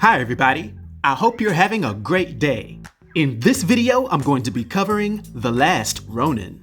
Hi everybody, I hope you're having a great day. In this video, I'm going to be covering The Last Ronin.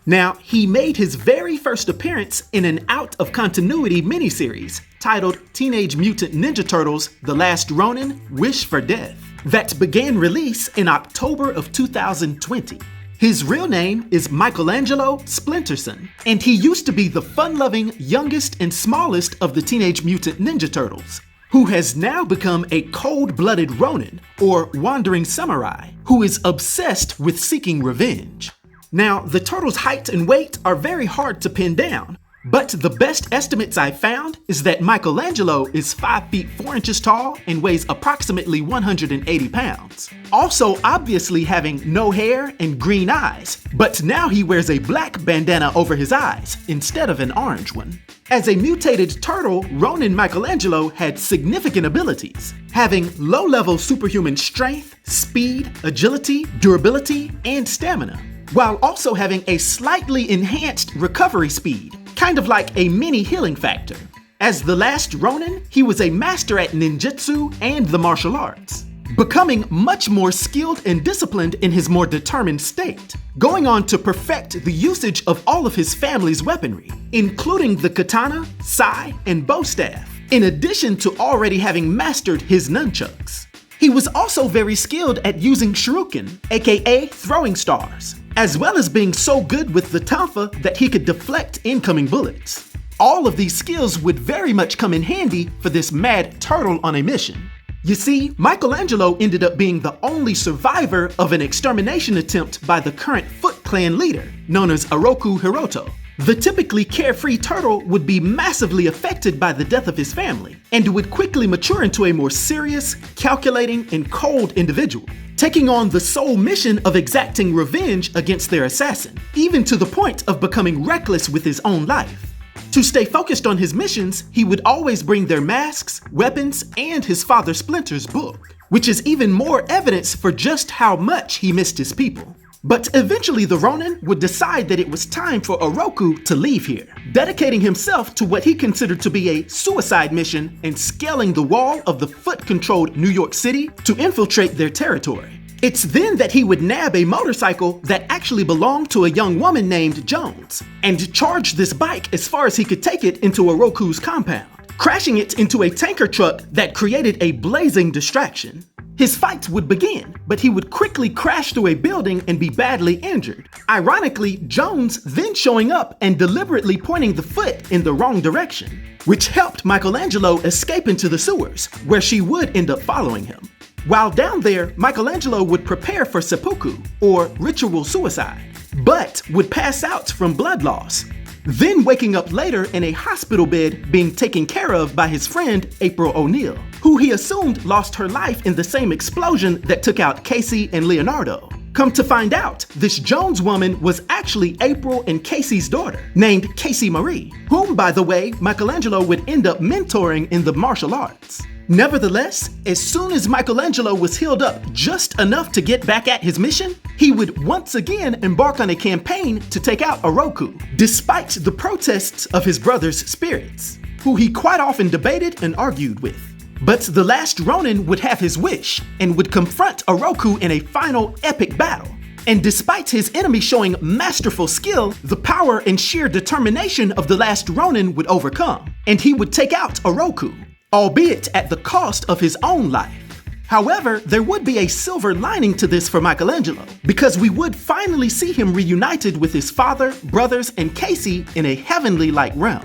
Now, he made his very first appearance in an out-of-continuity miniseries titled Teenage Mutant Ninja Turtles: The Last Ronin – Wish for Death that began release in October of 2020. His real name is Michelangelo Splinterson, and he used to be the fun-loving youngest and smallest of the Teenage Mutant Ninja Turtles, who has now become a cold-blooded Ronin, or wandering samurai, who is obsessed with seeking revenge. Now, the turtle's height and weight are very hard to pin down, but the best estimates I found is that Michelangelo is 5 feet 4 inches tall and weighs approximately 180 pounds. Also obviously having no hair and green eyes, but now he wears a black bandana over his eyes instead of an orange one. As a mutated turtle, Ronin Michelangelo had significant abilities, having low-level superhuman strength, speed, agility, durability, and stamina, while also having a slightly enhanced recovery speed, kind of like a mini healing factor. As the last Ronin, he was a master at ninjutsu and the martial arts, becoming much more skilled and disciplined in his more determined state, going on to perfect the usage of all of his family's weaponry, including the katana, sai, and bow staff, in addition to already having mastered his nunchucks. He was also very skilled at using shuriken, aka throwing stars, as well as being so good with the tanfa that he could deflect incoming bullets. All of these skills would very much come in handy for this mad turtle on a mission. You see, Michelangelo ended up being the only survivor of an extermination attempt by the current Foot Clan leader, known as Oroku Hiroto. The typically carefree turtle would be massively affected by the death of his family, and would quickly mature into a more serious, calculating, and cold individual, taking on the sole mission of exacting revenge against their assassin, even to the point of becoming reckless with his own life. To stay focused on his missions, he would always bring their masks, weapons, and his father Splinter's book, which is even more evidence for just how much he missed his people. But eventually the Ronin would decide that it was time for Oroku to leave here, dedicating himself to what he considered to be a suicide mission and scaling the wall of the Foot-controlled New York City to infiltrate their territory. It's then that he would nab a motorcycle that actually belonged to a young woman named Jones, and charge this bike as far as he could take it into Oroku's compound, crashing it into a tanker truck that created a blazing distraction. His fight would begin, but he would quickly crash through a building and be badly injured. Ironically, Jones then showing up and deliberately pointing the foot in the wrong direction, which helped Michelangelo escape into the sewers, where she would end up following him. While down there, Michelangelo would prepare for seppuku, or ritual suicide, but would pass out from blood loss, then waking up later in a hospital bed being taken care of by his friend April O'Neil, who he assumed lost her life in the same explosion that took out Casey and Leonardo. Come to find out, this Jones woman was actually April and Casey's daughter, named Casey Marie, whom, by the way, Michelangelo would end up mentoring in the martial arts. Nevertheless, as soon as Michelangelo was healed up just enough to get back at his mission, he would once again embark on a campaign to take out Oroku, despite the protests of his brother's spirits, who he quite often debated and argued with. But the last Ronin would have his wish, and would confront Oroku in a final epic battle. And despite his enemy showing masterful skill, the power and sheer determination of the last Ronin would overcome, and he would take out Oroku, albeit at the cost of his own life. However, there would be a silver lining to this for Michelangelo, because we would finally see him reunited with his father, brothers, and Casey in a heavenly-like realm.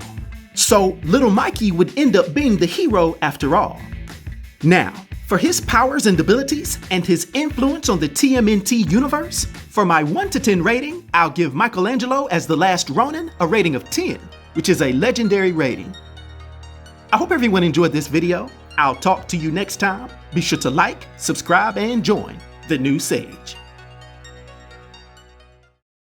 So little Mikey would end up being the hero after all. Now, for his powers and abilities and his influence on the TMNT universe, for my 1 to 10 rating, I'll give Michelangelo as the last Ronin a rating of 10, which is a legendary rating. I hope everyone enjoyed this video. I'll talk to you next time. Be sure to like, subscribe, and join the new Sage.